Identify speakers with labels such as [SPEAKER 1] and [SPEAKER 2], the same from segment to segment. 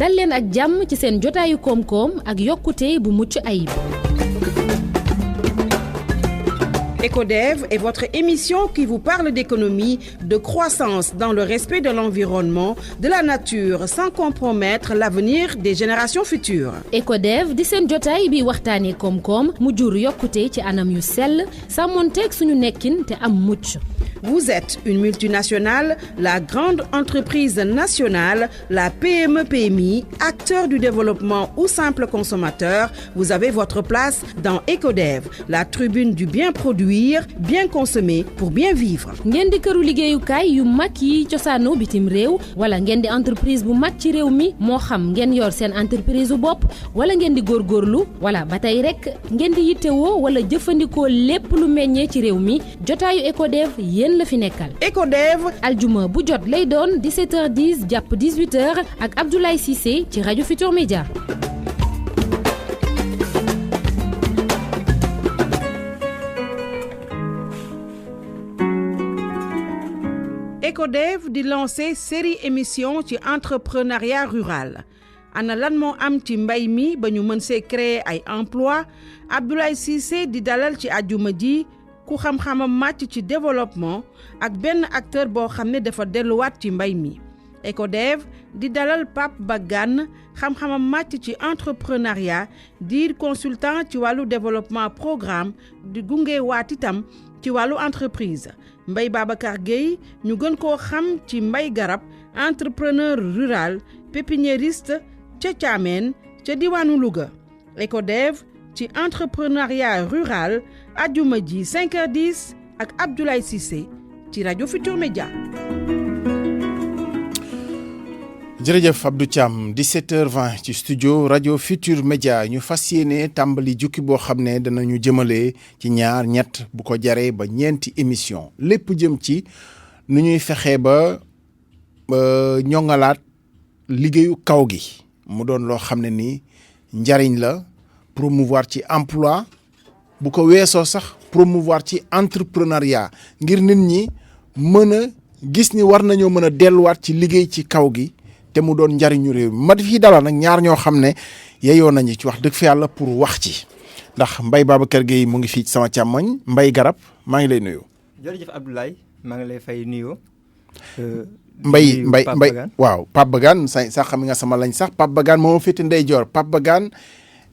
[SPEAKER 1] dal leen ak jàmm ci seen jotaayu koom-koom ak yokkute bu mucc ayib.
[SPEAKER 2] EcoDev est votre émission qui vous parle d'économie, de croissance dans le respect de l'environnement, de la nature, sans compromettre l'avenir des générations futures.
[SPEAKER 1] EcoDev di seen jotaay bi waxtaanee koom-koom mu jur yokkute ci anam yu sell sàmmonteeg suñu nekkin te am mucc.
[SPEAKER 2] Vous êtes une multinationale, la grande entreprise nationale, la PME-PMI, acteur du développement ou simple consommateur, vous avez votre place dans EcoDev, la tribune du bien produire, bien consommer pour bien vivre.
[SPEAKER 1] ngeen di këru liggéeyukaay yu mag yi cosaanoo bitim réew wala ngeen di entreprise bu mag ci réew mi moo xam ngeen yor seen entreprise bu bopp wala ngeen di góorgóorlu wala ba tey rek ngeen di yittewoo wala jëfandikoo lépp lu meññee ci réew mi jotaayu EcoDev yéen la fi nekkal.
[SPEAKER 2] EcoDev
[SPEAKER 1] aljuma bu jot lay doon 17h10 jàpp 18h ak Abdoulaye Cissé ci rajo Futur Média.
[SPEAKER 2] EcoDev di lancer série émission ci entrepreneuriat rural ana lan moo am ci mbay mi ba ñu mën see créer ay emploi Abdoulaye Cissé di dalal ci àjjuma ji ku xam-xamam màcc ci développement ak benn acteur boo xam ne dafa delluwaat ci mbay mi. EcoDev di dalal Pape Bagane xam-xamam màcc ci entrepreneuriat di consultant ci wàllu développement programme di gunge waat itam ci wàllu entreprise. Mbaye Babacar Gueye ñu gën koo xam ci mbay garab entrepreneur rural pépiniériste ca Thiamène ca diwaanu Louga. EcoDev ci entrepreneuriat rural ajuma ji 5h10 ak Abdoulaye Cissé ci rajo Futur Média.
[SPEAKER 3] jërëjëf Abdou Thiam 17h20 ci studio rajo Futur Média ñu fas yéene tàmbali jukki boo xam ne danañu jëmale ci ñaar ñett bu ko jaree ba ñeenti émission lépp jëm ci nu ñuy fexee ba ñoŋalaat liggéeyu kaw gi mu doon loo xam ne ni njariñ la promouvoir ci emploi bu ko weesoo sax promouvoir ci entrepreneuriat ngir nit ñi mën a gis ni war nañoo mën a delluwaat ci liggéey ci kaw gi te mu doon njariñu réew mi ma fii dalal nag ñaar ñoo xam ne yeyoo nañu ci wax dëgg fa yàlla pour wax ci ndax Mbaye Babacar Gueye mu ngi fii ci sama càmmoñ Mbaye Garab maa ngi lay nuyu.
[SPEAKER 4] jërëjëf Abdoulaye maa ngi lay fay nuyoo.
[SPEAKER 3] Mbaye waaw Pape Bagane sax xam nga sama lañ sax Pape Bagane moo ma féete ndeyjoor Pape Bagane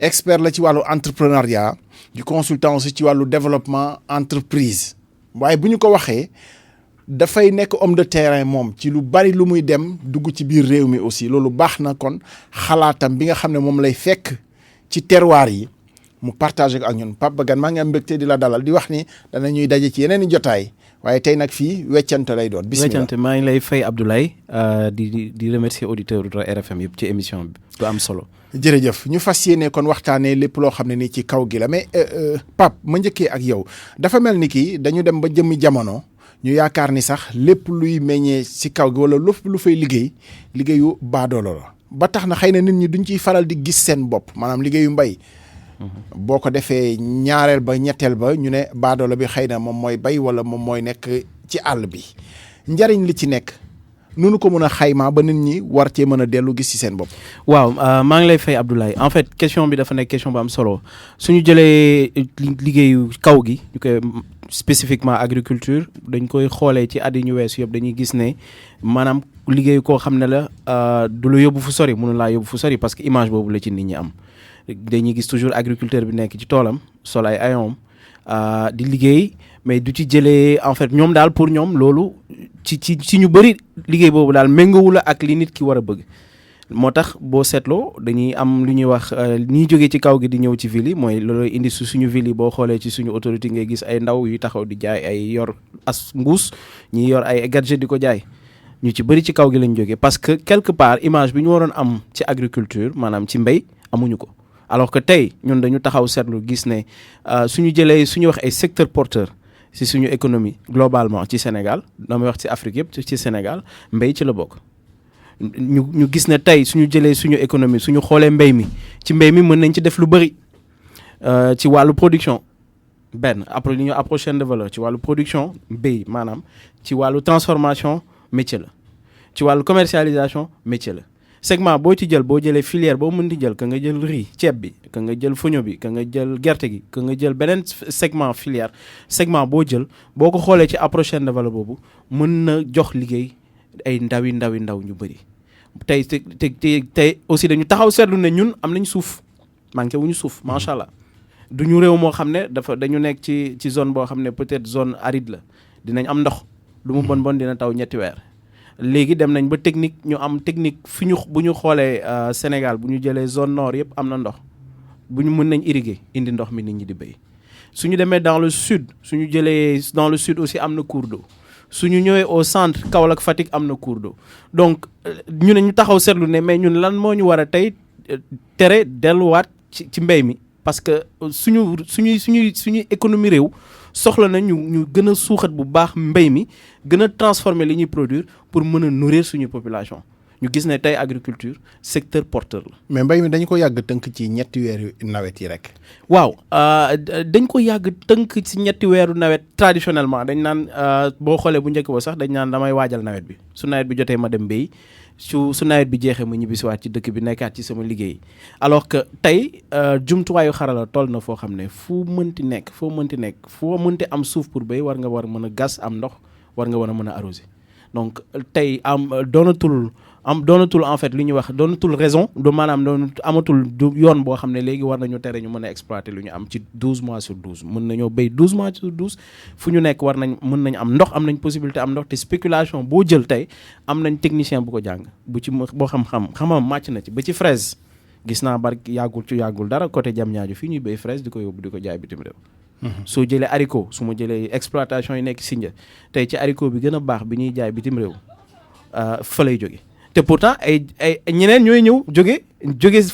[SPEAKER 3] expert la ci wàllu entrepreneuriat du consultant aussi ci wàllu développement entreprise waaye bu ñu ko waxee. dafay nekk homme de terrain moom ci lu bari lu muy dem dugg ci biir réew mi aussi loolu baax na kon xalaatam bi nga xam ne moom lay fekk ci terroir yi mu partagé ko ak ñun Pape Bagane maa ngi am mbégte di la dalal di wax ni dana ñuy daje ci yeneen i jotaay waaye tey nag fii weccante lay doon. bisimilah
[SPEAKER 5] weccante maa ngi lay fay Abdoulaye di remercier auditeur RFM yëpp ci émission bi du am solo.
[SPEAKER 3] jërëjëf ñu fas yéene kon waxtaanee lépp loo xam ne nii ci kaw gi la mais Pape ma njëkkee ak yow dafa mel ni kii dañu dem ba jëmmi jamono. ñu yaakaar ni sax lépp luy meññee ci kaw gi wala lépp lu fay liggéeyu baadoolo la ba tax na xëy na nit ñi duñ ciy faral di gis seen bopp maanaam liggéeyu mbay boo ko defee ñaareel ba ñetteel ba ñu ne baadoolo bi xëy na moom mooy bay wala moom mooy nekk ci àll bi njariñ li ci nekk nunu ko mën a xaymaa ba nit ñi war cee mën a dellu gis ci seen bopp.
[SPEAKER 5] waaw maa ngi lay fay Abdoulaye en fait question bi dafa nekk question bu am solo suñu jëlee liggéeyu kaw gi ñu koy spécifiquement agriculture dañ koy xoolee ci at yi ñu weesu yëpp dañuy gis ne maanaam liggéeyu koo xam ne la du la yóbbu fu sori mënu laa yóbbu fu sori parce que image boobu la ci nit ñi am dañuy gis toujours agriculteur bi nekk ci toolam sol ay ayoom di liggéey mais du ci jëlee en fait ñoom daal pour ñoom loolu ci ñu bëri liggéey boobu daal méngowu la ak li nit ki war a bëgg moo tax boo seetloo dañuy am lu ñuy wax ñiy jógee ci kaw gi di ñëw ci ville yi mooy loolu indi suñu ville yi boo xoolee ci suñu autorité ngay gis ay ndaw yu taxaw di jaay ay yor as mbuus ñi yor ay gadget di ko jaay ñu ci bëri ci kaw gi lañ jógee parce que quelque part image bi ñu waroon am ci agriculture maanaam ci mbéy amuñu ko alors que tey ñun dañu taxaw seetlu gis ne suñu jëlee suñu wax ay secteur porteur si suñu économie globalement ci Sénégal damay wax ci Afrique yëpp ci Sénégal mbéy ci la bokk ñu gis ne tey suñu jëlee suñu économie suñu xoolee mbéy mi ci mbéy mi mën nañ ci def lu bëri ci wàllu production benn après li ñu approche chaîne de valeur ci wàllu production mbéy maanaam ci wàllu transformation métier la ci wàllu commercialisation métier la segment boo ci jël boo jëlee filière boo mën di jël ka nga jël riz ceeb bi ka nga jël foño bi ka nga jël gerte gi ka nga jël beneen segment filière segment boo jël boo ko xoolee ci approche chaîne de valeur boobu mën na jox liggéey ay ndaw ñu bëri tey aussi dañu taxaw seetlu ne ñun am nañ suuf manqué wuñu suuf macha allah du ñu réew moo xam ne dañu nekk ci zone boo xam ne peut-être zone aride la dinañ am ndox lu mu bon dina taw ñetti weer léegi dem nañ ba technique ñu am technique bu ñu xoolee Sénégal bu ñu jëlee zone nord yëpp am na ndox bu ñu mën nañ irriguer indi ndox mi nit ñi di béy suñu demee dans le sud suñu jëlee dans le sud aussi am na cours d'eau suñu ñëwee au centre Kaolack Fatick am na cours d'eau donc ñu ne ñu taxaw seetlu ne mais ñun lan moo ñu war a tey tere delluwaat ci mbéy mi parce que suñuy économie réew soxla na ñu gën a suuxat bu baax mbéy mi gën a transformer li ñuy produire pour mën a nourrir suñu population ñu gis ne tey agriculture secteur porteur la.
[SPEAKER 3] mais mbéy mi dañu ko yàgg tënk ci ñetti weeru nawet yi rek.
[SPEAKER 5] waaw dañ ko yàgg tënk ci ñetti weeru nawet traditionnellement dañ naan boo xoolee bu njëkk ba sax dañ naan damay waajal nawet bi su nawet bi jotee ma dem béy su nawet bi jeexee ma ñibbisiwaat ci dëkk bi nekkaat ci sama liggéey alors que tey jumtuwaayu xarala toll na foo xam ne foo mënti nekk am suuf pour béy war nga mën a gas am ndox war nga war a mën a arroser donc tey doonatul en fait li ñuy wax doonatul raison amatul yoon boo xam ne léegi war nañu tere ñu mën a exploiter lu ñu am ci 12 mois sur 12 mën nañoo béy 12 mois sur 12 fu ñu nekk mën nañ am ndox am nañ possibilité am ndox te spéculation boo jël tey am nañ technicien bu ko jàng bu ci boo xam-xamam màcc na ci ba ci fraise gis naa yàggul dara côté Diamniadio fii ñuy béy fraise di ko yóbbu di ko jaay bitim réew. soo jëlee haricot su ma jëlee exploitation yi nekk Sindia tey ci haricot bi gën a baax bi ñuy jaay bitim réew fa lay jóge te pourtant ay ñeneen ñooy ñëw jóge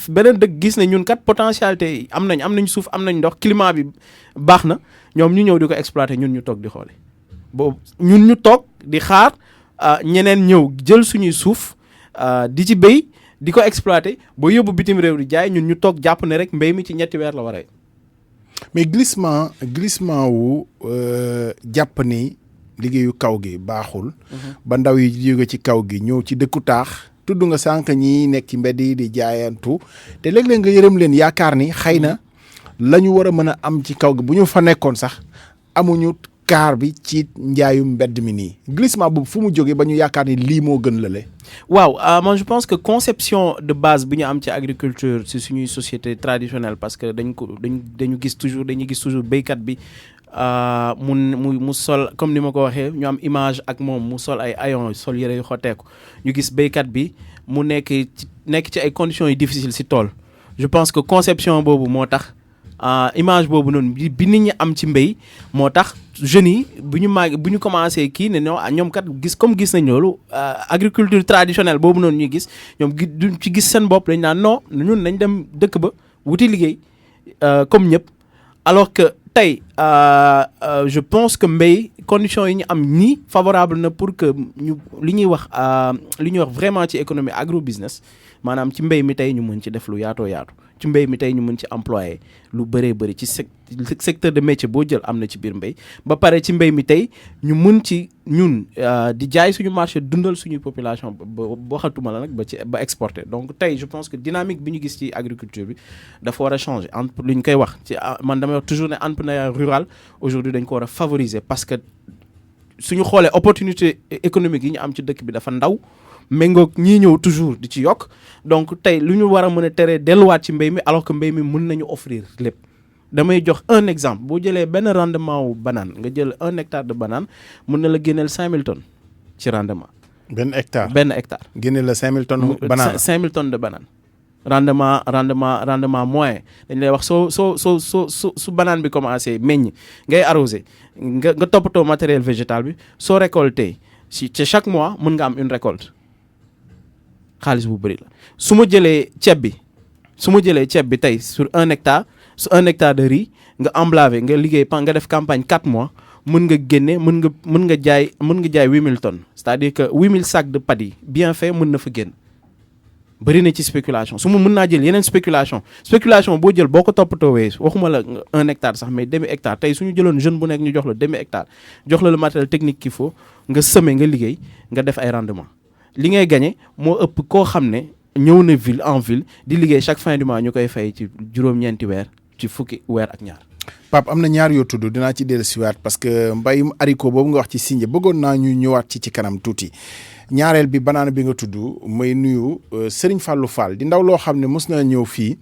[SPEAKER 5] beneen dëkk gis ne ñun kat potentialité am nañ suuf am nañ ndox climat bi baax na ñoom ñu ñëw di ko exploiter ñun ñu toog di xoole boobu ñun ñu toog di xaar ñeneen ñëw jël suñuy suuf di ci béy di ko exploiter ba yóbbu bitim réew di jaay ñun ñu toog jàpp ne rek mbéy mi ci ñetti weer la war a
[SPEAKER 3] mais glissement wu jàpp ni liggéeyu kaw gi baaxul. ba ndaw yi jóge ci kaw gi ñëw ci dëkku taax. tudd nga sànq ñi nekk ci mbedd yi di jaayantu te léeg-léeg nga yërëm leen yaakaar ni xëy na la ñu war a mën a am ci kaw gi bu ñu fa nekkoon sax amuñu kaar bi ci njaayu mbedd mi nii glissement boobu fu mu jógee ba ñu yaakaar ni lii moo gën lale.
[SPEAKER 5] waaw man je pense que conception de base bi ñu am ci agriculture ci suñuy société traditionnelle parce que dañu gis toujours béykat bi mu sol comme ni ma ko waxee ñu am image ak moom mu sol ay ayon sol yére yu xotteeku ñu gis béykat bi mu nekk ci ay conditions yu difficiles ci tool je pense que conception boobu moo tax image boobu noonu bi nit ñi am ci mbéy moo tax jeunes yi bu ñu commencé kii ne ñoom kat gis nañ loolu agriculture traditionnelle boobu noonu ñuy gis ñoom duñ ci gis seen bopp dañ naan non ñun nañ dem dëkk ba wuti liggéey comme ñëpp alors que tey je pense que mbéy conditions yi ñu am nii favorable na pour que li ñuy wax vraiment ci économie agro business maanaam ci mbéy mi tey ñu mën ci def lu yaatoo yaatu ci mbéy mi tey ñu mën ci employé lu bëree bëri ci secteur de métier boo jël am na ci biir mbéy ba pare ci mbéy mi tey ñu mën ci ñun di jaay suñu marché dundal suñu population ba waxatuma la nag ba exporter donc tey je pense que dynamique bi ñu gis ci agriculture bi dafa war a changer lu ñu koy wax ci man damay wax toujours ne entrepreneuriat rural aujourd'hui dañ ko war a favoriser parce que suñu xoolee opportunité économique yi ñu am ci dëkk bi dafa ndaw méngoog ñii ñëw toujours di ci yokk donc tey lu ñu war a mën a teree delluwaat ci mbéy mi alors que mbéy mi mën nañu offrir lépp damay jox un exemple boo jëlee benn rendement wu banane nga jël 1 hectare de banane mën na la génneel 5000 tonnes ci rendement.
[SPEAKER 3] benn hectare génneel la 5000 tonnes banane
[SPEAKER 5] 5000 tonnes de banane. rendement moyen dañ lay wax su banane bi commencé meññ ngay arrosé nga toppatoo matériel végétal bi soo récolté ci chaque mois mën nga am une récolte. xaalis bu bëri la su ma jëlee ceeb bi tey sur 1 hectare de riz nga emblavé nga liggéey nga def campagne 4 mois mën nga jaay 8000 tonnes c'est-à-dire que 8000 sacs de paddy bien fait mën na fa génn bëri na ci spéculation mën naa jël yeneen spéculation boo jël boo ko toppatoowee waxuma la 1 hectare sax mais demi hectare tey suñu jëloon jeune bu nekk ñu jox la demi hectare jox la le matériel technique qu'il faut nga semer nga liggéey nga def ay rendement li ngay gagné moo ëpp koo xam ne ñëw na ville en ville di liggéey chaque fin du mois ñu koy fay ci juróom-ñeenti weer ci fukki weer ak ñaar.
[SPEAKER 3] Pape am na ñaar yoo tudd dinaa ci dellusiwaat parce que mbayum haricot boobu nga wax ci Sindia bëggoon naa ñu ñëwaat ci kanam tuuti ñaareel bi banaana bi nga tudd may nuyu Serigne Fallou Fall di ndaw loo xam ne mos na ñëw fii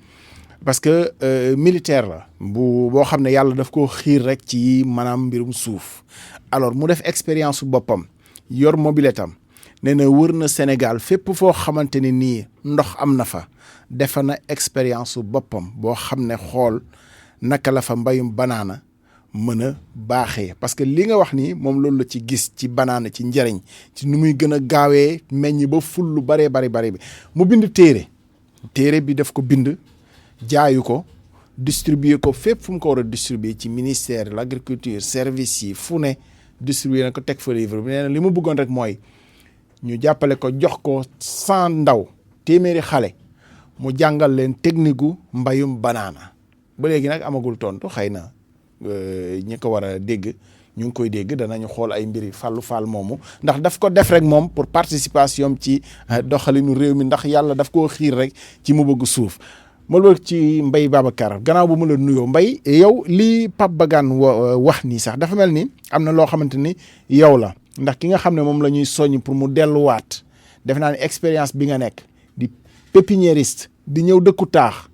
[SPEAKER 3] parce que militaire la boo xam ne yàlla daf ko xiir rek ci maanaam mbirum suuf alors mu def expérience su boppam yor mobiletam nee na wër na Sénégal fépp foo xamante ne nii ndox am na fa defa na expérience su boppam boo xam ne xool naka la fa mbayum banaana mën a baaxee parce que li nga wax ni moom loolu la ci gis ci banaana ci njëriñ ci nu muy gën a gaawee meññ ba ful lu bari bi mu bind téere bi daf ko bind jaayu ko distribuer ko fépp fu mu ko war a distribuer ci ministère de l'agriculture service yi fu ne distribuer na ko teg fa livre bi nee na li mu bëggoon rek mooy ñu jàppale ko jox ko 100 ndaw téeméeri xale mu jàngal leen technique gu mbayum banaana ba léegi nag amagul tontu xëy na ñi ko war a dégg ñu ngi koy dégg danañu xool ay mbiri Fallou Fall moomu ndax daf ko def rek moom pour participation ci doxalinu réew mi ndax yàlla daf koo xiir rek ci mu bëgg suuf ma loolu ci Mbaye Babacar gannaaw bu mu la nuyoo Mbaye yow lii Pape Bagane wax nii sax dafa mel ni am na loo xamante ni yow la ndax ki nga xam ne moom la ñuy soññ pour mu delluwaat def naa ne expérience bi nga nekk di pépiniériste di ñëw dëkku taax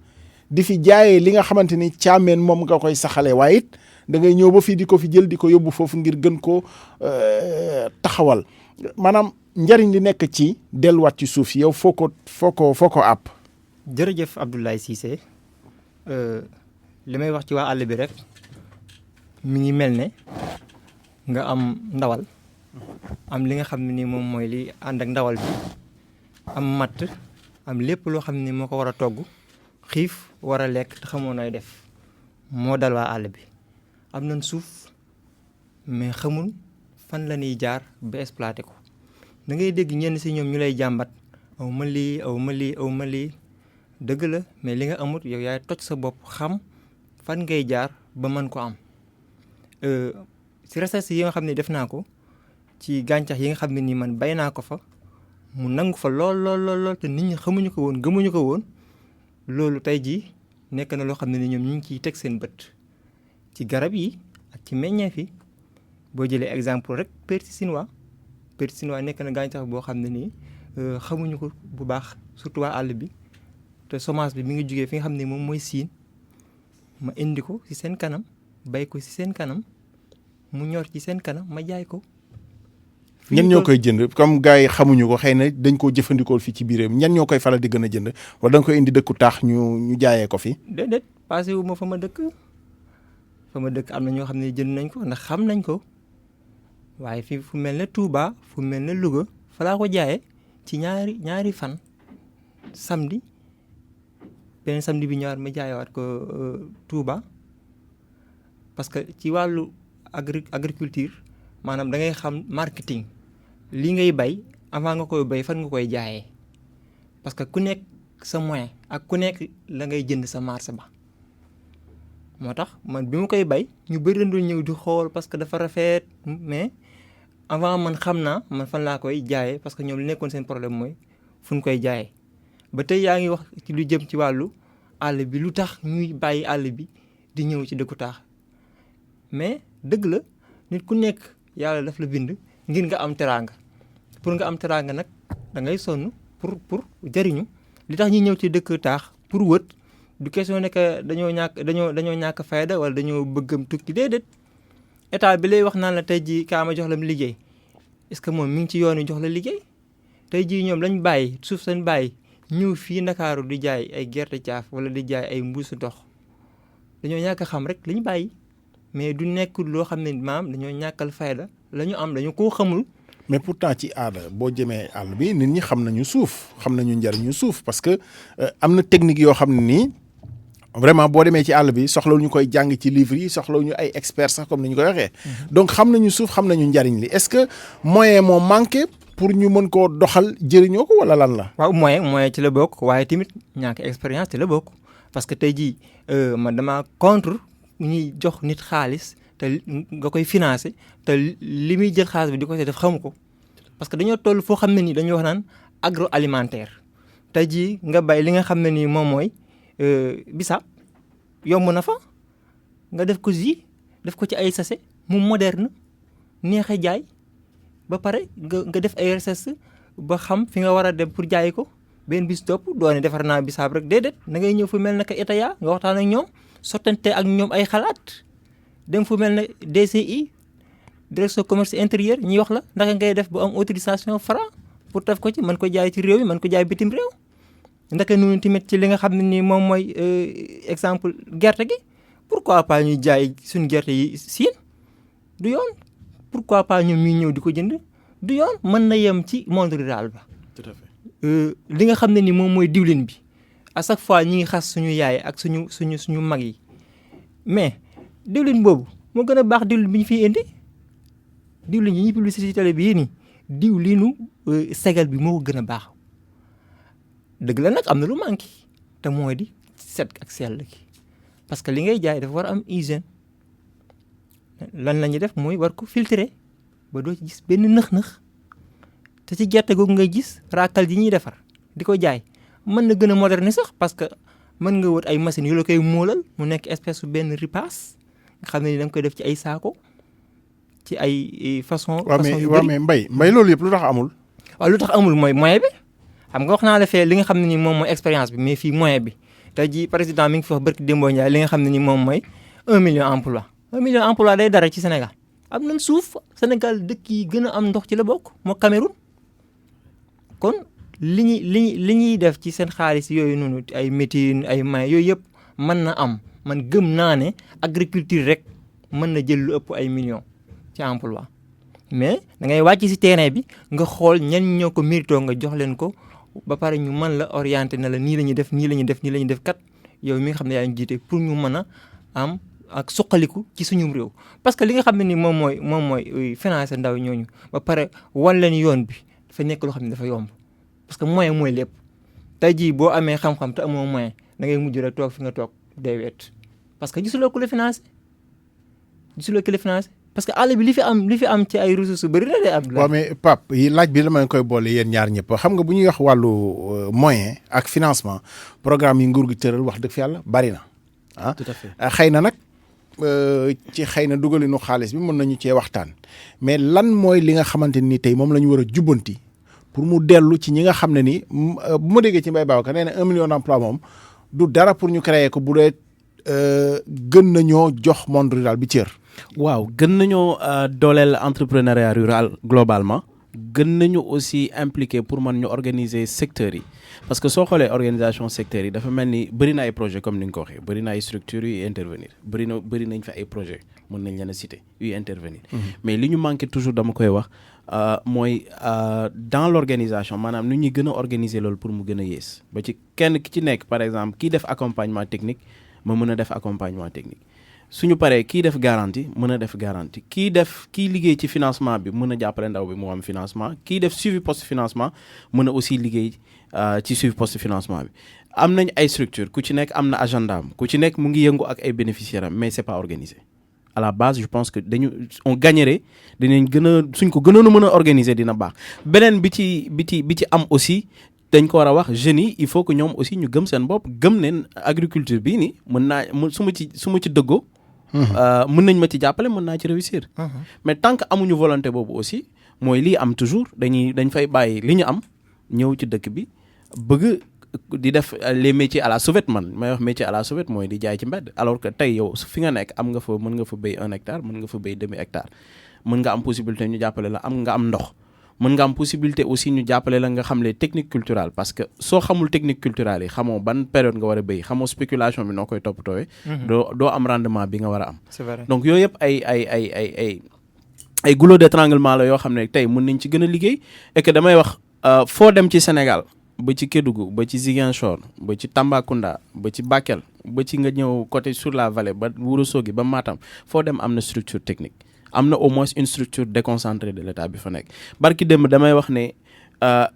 [SPEAKER 3] di fi jaayee li nga xamante ni caameen moom nga koy saxalee waaye it da ngay ñëw ba fii di ko fi jël di ko yóbbu foofu ngir gën ko taxawal maanaam njariñ li nekk ci delluwaat ci suuf yow foo ko àpp.
[SPEAKER 4] jërëjëf Abdoulaye Cissé li may wax ci waa àll bi rek mi ngi mel ne nga am ndawal am li nga xam ne ni moom mooy li ànd ak ndawal bi am matt am lépp loo xam ne ni moo ko war a togg xiif war a lekk te xamoo nooy def moo dal waa àll bi am nañ suuf mais xamul fan la ñuy jaar ba exploité ko da ngay dégg ñenn si ñoom ñu lay jàmbat aw ma lii dëgg la mais li nga amut yow yaay toj sa bopp xam fan ngay jaar ba mën ko am si recherche yi nga xam ne def naa ko ci gàncax yi nga xam ne nii man bay naa ko fa mu nangu fa lool te nit ñi xamuñu ko woon gëmuñu ko woon loolu tey jii nekk na loo xam ne ni ñoom ñu ngi ciy teg seen bët ci garab yi ak ci meññeef yi boo jëlee exemple rek persil chinois nekk na gàncax boo xam ne nii xamuñu ko bu baax surtout waa àll bi te semence bi mi ngi jugee fi nga xam ne moom mooy Siin ma indi ko ci seen kanam bay ko ci seen kanam mu ñor ci seen kanam ma jaay ko.
[SPEAKER 3] ñan ñoo koy jënd comme gars yi xamuñu ko xëy na dañ koo jëfandikoo fii ci biir ñan ñoo koy faral di gën a jënd wala da nga koy indi dëkku taax ñu jaayee ko fi.
[SPEAKER 4] déedéet passé wu ma fa ma dëkk am na ñoo xam ne jënd nañ ko ndax xam nañ ko waaye fii fu mel ne Touba fu mel ne Louga fa laa ko jaayee ci ñaari fan samedi beneen samedi bi ñëwaat ma jaayewaat ko Touba parce que ci wàllu agriculture maanaam da ngay xam marketing. li ngay bay avant nga koy bay fan nga koy jaayee parce que ku nekk sa moyen ak ku nekk la ngay jënd sa marché ba moo tax man bi ma koy bay ñu bëri doon ñëw di xool parce que dafa rafet mais avant man xam naa man fan laa koy jaayee parce que ñoom li nekkoon seen problème mooy fu ñu koy jaayee ba tey yaa ngi wax ci lu jëm ci wàllu àll bi lu tax ñuy bàyyi àll bi di ñëw ci dëkku taax mais dëgg la nit ku nekk yàlla daf la bind ngir nga am teraanga pour nga am teraanga nag da ngay sonn pour jariñu li tax ñuy ñëw ci dëkk taax pour wët du question ne que dañoo ñàkk fayda wala dañoo bëggam tukki déedéet état bi lay wax naan la tey jii kaa ma jox la liggéey est-ce que moom mi ngi ci yoonu jox la liggéey tey jii ñoom lañ bàyyi suuf seen bàyyi ñëw fii Ndakaaru di jaay ay gerte caaf wala di jaay ay mbuusu ndox dañoo ñàkk xam rek li ñu bàyyi mais du nekk loo xam ne maam dañoo ñàkkal fayda la ñu am dañu koo xamul.
[SPEAKER 3] mais pourtant ci aada boo jëmee àll bi nit ñi xam nañu suuf xam nañu njariñu suuf parce que am na technique yoo xam ne nii vraiment boo demee ci àll bi soxlawu ñu koy jàng ci livre yi soxlawu ñu ay experts sax comme ni ñu koy waxee. donc xam nañu suuf xam nañu njariñ li est-ce que moyen moo manqué pour ñu mën koo doxal jëriñoo ko wala lan la.
[SPEAKER 4] waaw moyen ci la bokk waaye tamit ñàkk expérience ci la bokk parce que tey jii man dama contre ñuy jox nit xaalis te nga koy financer te li muy jël xaalis bi di ko def xamu ko parce que dañoo toll foo xam ne nii dañuy wax naan agroalimentaire tey jii nga bay li nga xam ne nii moom mooy bisaab yomb na fa nga def ko jus def ko ci ay sachet mu moderne neex a jaay ba pare nga def ay recherche ba xam fi nga war a dem pour jaay ko benn bis topp doone defar naa bisaab rek déedéet na ngay ñëw fu mel ne que ETA nga waxtaan ak ñoom sottante ak ñoom ay xalaat dem fu mel ne DCI direction commerce intérieur ñuy wax la naka ngay def bu am autorisation Fra pour def ko ci mën ko jaay ci réew mi mën ko jaay bitim réew ndaka noonu tamit ci li nga xam ne nii moom mooy exemple gerte gi pourquoi pas ñuy jaay suñu gerte yi Siin du yoon pourquoi pas ñoom ñuy ñëw di ko jënd du yoon mën na yem ci monde rural ba.
[SPEAKER 5] tout à fait.
[SPEAKER 4] li nga xam ne ni moom mooy diwlin bi à chaque fois ñi ngi xas suñu yaay ak suñu mag yi mais diwlin boobu moo gën a baax diwlin bi ñu fiy indi diwlin yi ñuy publicité ci télé bi nii diwlinu segal bi moo ko gën a baax dëgg la nag am na lu manqué te mooy di set ak sell gi parce que li ngay jaay dafa war a am hygiène lan la ñuy def mooy war ko filtrer ba doo ci gis benn nëx-nëx te ci gerte googu ngay gis raakal ji ñuy defar di ko jaay mën na gën a moderne sax parce que mën nga wut ay machines yu la koy móolal mu nekk espèce su benn ripaas nga xam ne ni da nga koy def ci ay saako ci ay façon. yu
[SPEAKER 3] waaw mais mbay loolu yëpp lu tax amul.
[SPEAKER 4] waaw lu tax amul mooy moyen bi xam nga wax naa la fee li nga xam ne ni moom mooy expérience bi mais fii moyen bi tey jii président mi ngi fi wax barki Demba Ndiaye li nga xam ne ni moom mooy 1 million emploi 1 million emploi day dara ci Sénégal am nañ suuf Sénégal dëkk yi gën a am ndox ci la bokk moo Cameroun kon li ñuy def ci seen xaalis yooyu noonu ay métiers ay may yooyu yëpp mën na am man gëm naa ne agriculture rek mën na jël lu ëpp ay millions ci emploi mais da ngay wàcc ci terrain bi nga xool ñan ñoo ko mérito nga jox leen ko ba pare ñu mën la orienté na la nii la ñuy def nii la ñuy def nii la ñuy def kat yow mi nga xam ne yaa ngi jiite pour ñu mën a am ak suqaliku ci suñu réew. parce que li nga xam ne ni moom mooy financer ndaw ñooñu ba pare wan leen yoon bi dafa nekk loo xam ne dafa yomb parce que moyen mooy lépp tey jii boo amee xam-xam te amoo moyen da ngay mujj rek toog fi nga toog day wet parce que gisuloo ku la financé parce que àll bi li fi am ci ay ressources bëri na de Abdoulaye.
[SPEAKER 3] waaw mais Pape laaj bi dama koy boole yéen ñaar ñëpp xam nga bu ñuy wax wàllu moyen ak financement programme yi nguur gi tëral wax dëgg fi yàlla bari na ah.
[SPEAKER 5] tout à fait
[SPEAKER 3] xëy na nag ci xëy na dugalinu xaalis bi mën nañu cee waxtaan mais lan mooy li nga xamante ni tey moom la ñu war a jubbanti pour mu dellu ci ñi nga xam ne ni bu ma déggee ci Mbaye Babacar nee na 1 million d'emploi moom du dara pour ñu créer ko bu dee gën nañoo jox monde rural bi cër.
[SPEAKER 5] waaw gën nañoo dooleel entrepreneuriat rural globalement gën nañu aussi impliqué pour mën ñu organiser secteurs yi parce que soo xoolee organisation secteurs yi dafa mel ni bëri na ay projet comme ni nga ko waxee bëri na ay structures yuy intervenir bëri nañ fa ay projet mën nañ leen a citer yuy intervenir mais li ñu manqué toujours dama koy wax mooy dans l'organisation maanaam nu ñuy gën a organiser loolu pour mu gën a yées ba ci kenn ki ci nekk par exemple kii def accompagnement technique ma mën a def accompagnement technique suñu paree kii def garantie mën a def garantie kii liggéey ci financement bi mën a jàppale ndaw bi mu am financement kii def suivi post financement mën a aussi liggéey ci suivi post financement bi am nañ ay structure ku ci nekk am na agenda am ku ci nekk mu ngi yëngu ak ay bénéficiaires am mais c'est pas organisé à la base je pense que on gagnerait dinañ gën a suñ ko gënoon a mën a organiser dina baax beneen bi ci am aussi dañ ko war a wax jeunes yi il faut que ñoom aussi ñu gëm seen bopp gëm ne agriculture bii nii mën naa su ma ci dëggoo mën nañ ma ci jàppale mën naa ci réussir mais tant que amuñu volonté boobu aussi mooy lii am toujours dañ fay bàyyi li ñu am ñëw ci dëkk bi bëgg di def les métiers à la sauvette man may wax métier à la sauvette mooy di jaay ci mbedd alors que tey yow fi nga nekk am nga fa mën nga fa béy 1 hectare mën nga fa béy demi hectare mën nga am possibilité ñu jàppale la nga am ndox mën nga am possibilité aussi ñu jàppale la nga xam les techniques culturelles parce que soo xamul technique culturelle yi xamoo ban période nga war a béy xamoo spéculation bi noo koy toppatoowee doo am rendement bi nga war a am
[SPEAKER 4] c'est vrai
[SPEAKER 5] donc yooyu yëpp ay goulot d'étranglement la yoo xam ne tey mën nañ ci gën a liggéey et que damay wax foo dem ci Sénégal ba ci Kédougou ba ci Ziguinchor ba ci Tambacounda ba ci Bakel ba ci nga ñëw côté sur la vallée ba Ourossogui ba Matam foo dem am na structure technique am na au moins une structure déconcentrée de l'État bi fa nekk barki démb damay wax ne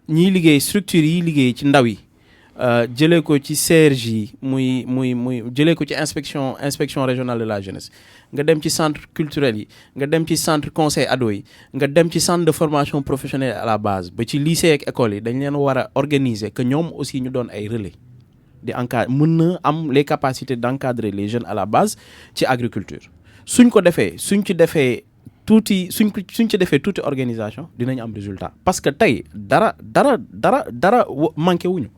[SPEAKER 5] ñiy liggéey structure yi liggéey ci ndaw yi jëlee ko ci CRJ muy jëlee ko ci inspection régionale de la jeunesse nga dem ci centre culturel yi nga dem ci centre conseil ado yi nga dem ci centre de formation professionnelle à la base ba ci lycée ak école yi dañ leen war a organiser que ñoom aussi ñu doon ay relais di encadrer mën na am les capacités d'encadrer les jeunes à la base ci agriculture suñ ci defee tuuti organisation dinañ am résultat parce que tey dara manqué wuñu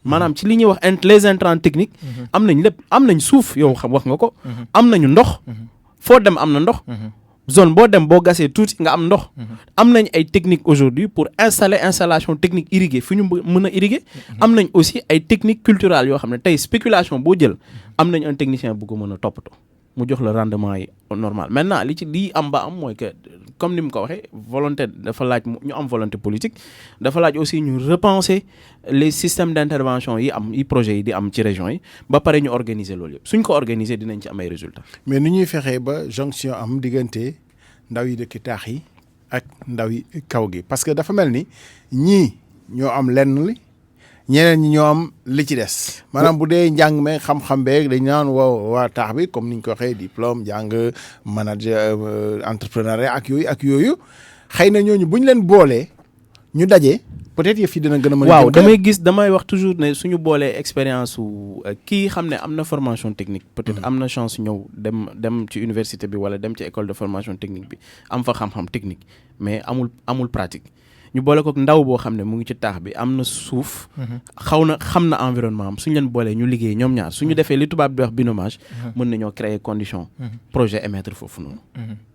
[SPEAKER 5] maanaam ci li ñuy wax les intrants techniques am nañ lépp am nañ suuf yow xam wax nga ko am nañu ndox foo dem am na ndox zone boo dem boo gasee tuuti nga am ndox am nañ ay techniques aujourd'hui pour installation technique irriguée fi ñu mën a irriguer am nañ aussi ay techniques culturelles yoo xam ne tey spéculation boo jël am nañ un technicien bu ko mën a toppatoo mu jox la rendement yi normal maintenant lii am ba am mooy que comme ni mu ko waxee volonté dafa laaj ñu am volonté politique dafa laaj aussi ñu repenser les systèmes d'intervention yi projets yi di am ci région yi ba pare ñu organiser loolu yëpp suñ ko organiser dinañ ci am ay résultats.
[SPEAKER 3] mais ni ñuy fexee ba jonction am diggante ndaw yi dëkk taax yi ak ndaw yi kaw gi parce que dafa mel ni ñii ñoo am lenn li ñeneen ñi ñoo am li ci des maanaam bu dee njàng me xam-xam beeg dañ naan waa taax bi comme niñ ko waxee diplôme jàng manager entrepreneuriat ak yooyu xëy na ñooñu bu ñu leen boolee ñu daje peut-être yëf yi dina gën a mën a
[SPEAKER 5] waaw damay wax toujours ne suñu boolee expérience su kii xam ne am na formation technique peut-être am na chance ñëw dem ci université bi wala dem ci école de formation technique bi am fa xam-xam technique mais amul pratique ñu boole ko ndaw boo xam ne mu ngi ci taax bi am na suuf xam na environnement am suñu leen boolee ñu liggéey ñoom ñaar suñu defee li tubaab di wax binômage mën nañoo créer condition projet émettre foofu noonu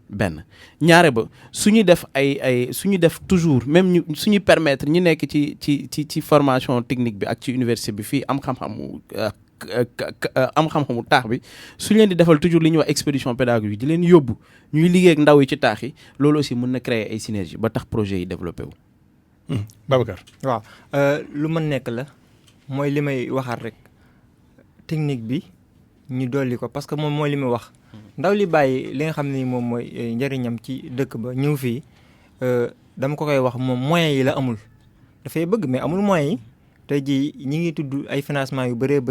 [SPEAKER 5] benn ñaare ba suñu def suñu def toujours même suñu permettre ñi nekk ci formation technique bi ak ci université bi fii am xam-xamu taax bi suñu leen di defal toujours li ñuy wax expédition pédagogique di leen yóbbu ñuy liggéey ak ndaw yi ci taax yi loolu aussi mën na créer ay synergie ba tax projet yi développé wu.
[SPEAKER 3] Babacar.
[SPEAKER 4] waaw lu mën nekk la mooy li may waxaat rek technique bi ñu dolli ko parce que moom mooy li muy wax ndaw li bàyyi li nga xam ne moom mooy njëriñam ci dëkk ba ñëw fii dama ko koy wax moom moyens yi la amul dafay bëgg mais amul moyens yi tey jii ñi ngi tudd ay financement yu bëri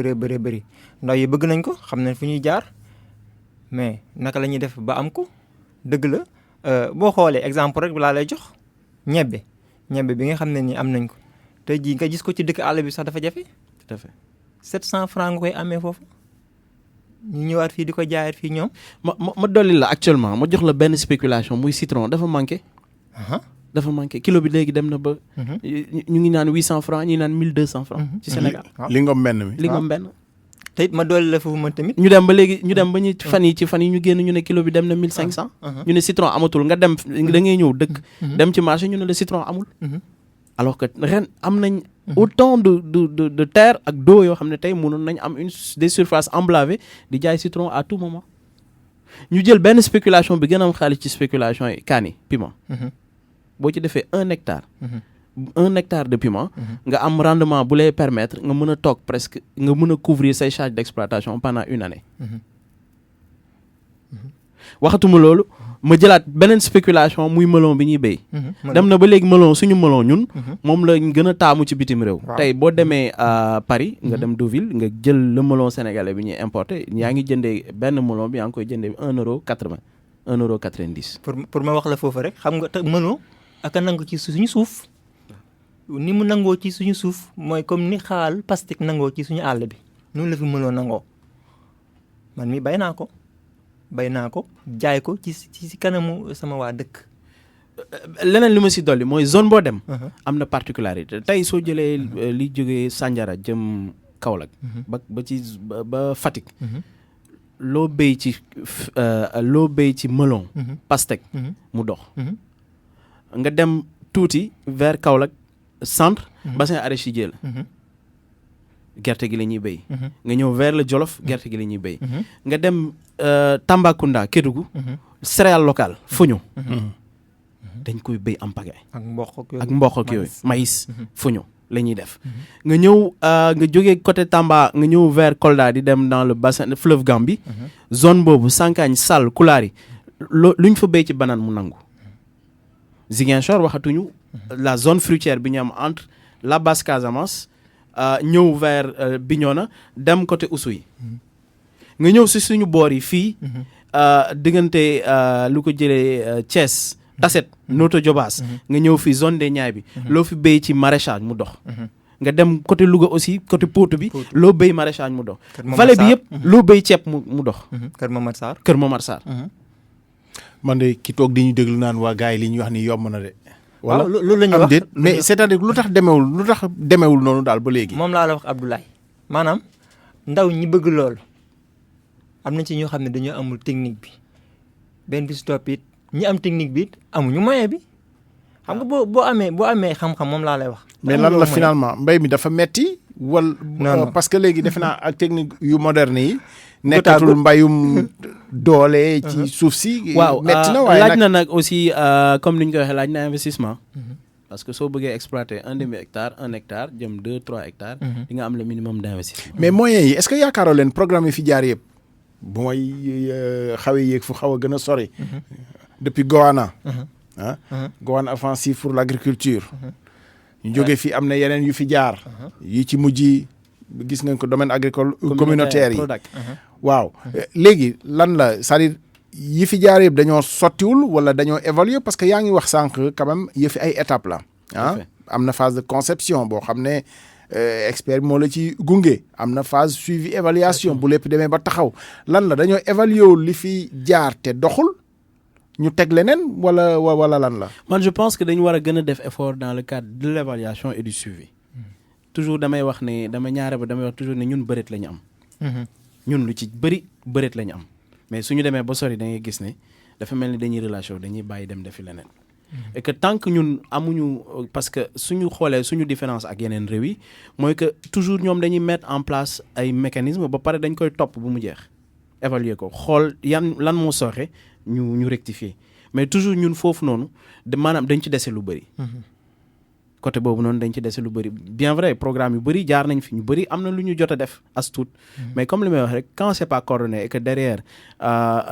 [SPEAKER 4] ndaw yi bëgg nañ ko xam nañ fu ñuy jaar mais naka la ñuy def ba am ko dëgg la boo xoolee exemple rek laa lay jox ñebbe bi nga xam ne ni am nañ ko tey jii nga gis ko ci dëkk àll bi sax dafa jafe.
[SPEAKER 5] tout à fait
[SPEAKER 4] 700 francs nga koy amee foofu ñu ñëwaat fii di ko jaayaat fii ñoom.
[SPEAKER 5] ma dolli la actuellement ma jox la benn spéculation muy citron dafa manqué. dafa manqué kilo bi léegi dem na ba. ñu ngi naan 800 francs ñi naan 1200 francs. ci Sénégal
[SPEAKER 3] li ngom benn mi.
[SPEAKER 5] li ngom benn.
[SPEAKER 4] te it ma dolli la foofu man tamit.
[SPEAKER 5] ñu dem ba léegi fan yi ñu génn ñu ne kilo bi dem na 1500. ñu ne citron amatul nga dem da ngay ñëw dëkk. dem ci marché ñu ne la citron amul. alors que ren am nañ autant de terre ak d'eau yoo xam ne tey mënoon nañ am des surfaces emblavées di jaay citron à tout moment. ñu jël benn spéculation bi gën a am xaalis ci spéculation yi kaani piment. boo ci defee 1 hectare. 1 hectare de piment. nga am rendement bu lay permettre nga mën a toog presque nga mën a couvrir say charges d'exploitation pendant 1 année. waxatuma loolu ma jëlaat beneen spéculation muy melon bi ñuy béy. dem na ba léegi melon suñu melon ñun. moom lañ gën a taamu ci bitim réew. tey boo demee Paris nga dem Deauville nga jël le melon sénégalais bi ñuy importé yaa ngi jëndee benn melon bi yaa ngi koy jëndee €1,80 €1,90.
[SPEAKER 4] pour ma wax la foofu rek xam nga te melon ak a nangu ci suñu suuf ni mu nangoo ci suñu suuf mooy comme ni xaal plastique nangoo ci suñu àll bi noonu la fi melon nangoo man mi bay naa ko jaay ko ci kanamu sama waa dëkk.
[SPEAKER 5] leneen li ma si dolli mooy zone boo dem. am na particularité tey soo jëlee li jógee Sandiara jëm Kaolack. ba Fatick. loo béy ci melon. pastèque mu dox. nga dem tuuti vers Kaolack centre. bassin arachidier la. gerte gi la ñuy béy. nga ñëw vers le Jolof gerte gi la ñuy béy. nga dem Tambacounda Kédougou. céréale locale foño. dañ koy béy en pagaille.
[SPEAKER 4] ak
[SPEAKER 5] mboq ak yooyu maïs foño la ñuy def. nga ñëw nga jógee côté Tamba nga ñëw vers Kolda di dem dans le bassin fleuve Gambie. zone boobu Sankaañ Sall Kulaari luñ fa béy ci banane mu nangu. Ziguinchor waxatuñu la zone fruitière bi ñu am entre la Basse Casamance. ñëw vers Bignona dem côté Oussouye nga ñëw si suñu boor yi fii diggante lu ko jëlee Thiès Tasset Notto Diobass nga ñëw fii zone des Niayes bi loo fi béy ci maraîchage mu dox nga dem côté Louga aussi côté Potou bi loo béy maraîchage mu dox vallée bi yëpp loo béy ceeb mu dox
[SPEAKER 4] Kër
[SPEAKER 5] Momar Sarr
[SPEAKER 3] man de ki toog di ñu déglu naan waa gars yi li ñuy wax ni yomb na de
[SPEAKER 4] wala loolu la ñuy wax
[SPEAKER 3] déet mais c'est-à-dire lu tax demewul noonu daal ba léegi
[SPEAKER 4] moom laa la wax Abdoulaye maanaam ndaw ñi bëgg loolu am na ci ñoo xam ne dañoo amul technique bi benn bis topp it ñi am technique bi it amuñu moyen bi xam nga boo amee xam-xam moom laa lay wax.
[SPEAKER 3] mais lan la finalement mbay mi dafa metti wala parce que léegi defe naa ak technique yu moderne yi nekkatul mbayum doole ci suuf si.
[SPEAKER 5] waaw
[SPEAKER 3] metti na waaye
[SPEAKER 5] laaj na nag aussi comme ni ñu ko waxee laaj na investissement. parce que soo bëggee exploiter 1,5 hectare 1 hectare jëm 2-3 hectares. di nga am le minimum d'investissement.
[SPEAKER 3] mais moyens yi est-ce que yaakaaroo leen programme yi fi jaar yëpp bu may xawee yéeg fu xaw a gën a sori. depuis Goana. Goana offensive pour l'agriculture. ñu jógee fii am na yeneen yu fi jaar. yi ci mujj gis ngeen ko domaine agricole communautaire yi. waaw léegi lan la c'est-à-dire yi fi jaar yëpp dañoo sottiwul wala dañoo évaluer parce que yaa ngi wax sànq quand même yëfi ay étapes la am na phase de conception boo xam ne expert moo la ci gunge am na phase suivi évaluation bu lépp demee ba taxaw lan la dañoo évaluer wul li fi jaar te doxul ñu teg leneen wala lan la.
[SPEAKER 5] man je pense que dañu war a gën a def effort dans le cadre de l'évaluation et du suivi toujours damay wax toujours ne ñun bëreet la ñu am. ñun lu ci bëreet la ñu am mais suñu demee ba sori da ngay gis ne dafa mel ni dañuy relâché dañuy bàyyi dem defi leneen. et que tant que ñun amuñu parce que suñu xoolee suñu différence ak yeneen réew yi mooy que toujours ñoom dañuy mettre en place ay mécanismes ba pare dañ koy topp bu mu jeex évaluer ko xool lan moo sooxe ñu rectifier mais toujours ñun foofu noonu maanaam dañ ci dese lu bëri. côté boobu noonu dañ ci dese lu bëri bien vrai programme yu bëri jaar nañ fi ñu bëri am na lu ñu jot a def as tuut mais comme li may wax rek quand c'est pas coordonné et que derrière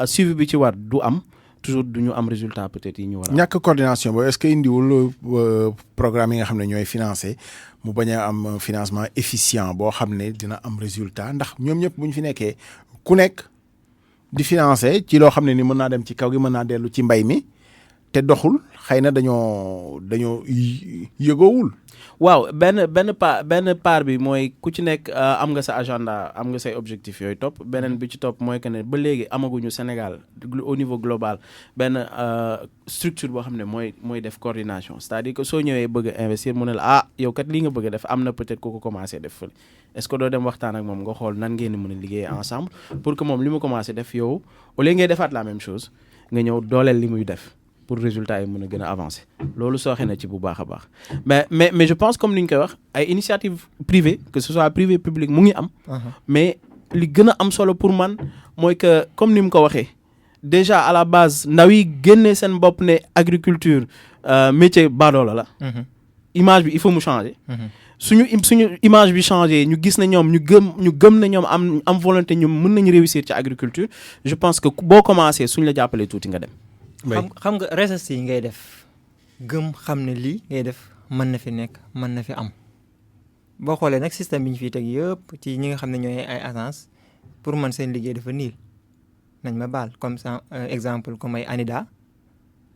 [SPEAKER 5] suivi bi ci war du am toujours du ñu am résultat peut-être yi ñu war a am.
[SPEAKER 3] ñàkk coordination boobu est-ce que indiwul programme yi nga xam ne ñooy financé mu bañ a am financement efficient boo xam ne dina am résultat ndax ñoom ñëpp bu ñu fi nekkee ku nekk di financé ci loo xam ne ni mën naa dem ci kaw gi mën naa dellu ci mbay mi. te doxul xëy na dañoo yëgoowul.
[SPEAKER 5] waaw benn part bi mooy ku ci nekk am nga sa agenda am nga say objectifs yooyu topp beneen bi ci topp mooy que ne ba léegi amaguñu Sénégal au niveau global benn structure boo xam ne mooy def coordination c'est-à-dire que soo ñëwee bëgg a investir mu ne la yow kat lii nga bëgg a def am na peut-être ku ko commencé def fële est-ce que doo dem waxtaan ak moom nga xool nan ngeen di mën a liggéey ensemble pour que moom li mu commencé def yow au lieu ngay defaat la même chose nga ñëw dooleel li muy def. pour résultat yi mën a gën a avancer loolu sooxe na ci bu baax a baax mais je pense comme ni ñu koy wax ay initiative privée que ce soit privé public mu ngi am. mais li gën a am solo pour man mooy que comme ni mu ko waxee déjà à la base ndaw yi génnee seen bopp ne agriculture métier baadoola la. image bi il faut mu changer. suñu image bi changer ñu gis ne ñoom ñu gëm ne ñoom am volonté ñoom mën nañu réussir ci agriculture je pense que boo commencé suñ la jàppalee tuuti nga dem.
[SPEAKER 4] xam nga recherche yi ngay def gëm xam ne lii ngay def mën na fi nekk mën na fi am boo xoolee nag système bi ñu fiy teg yëpp ci ñi nga xam ne ñooy ay agence pour man seen liggéey dafa niil nañ ma baal comme ça exemple comme ay ANIDA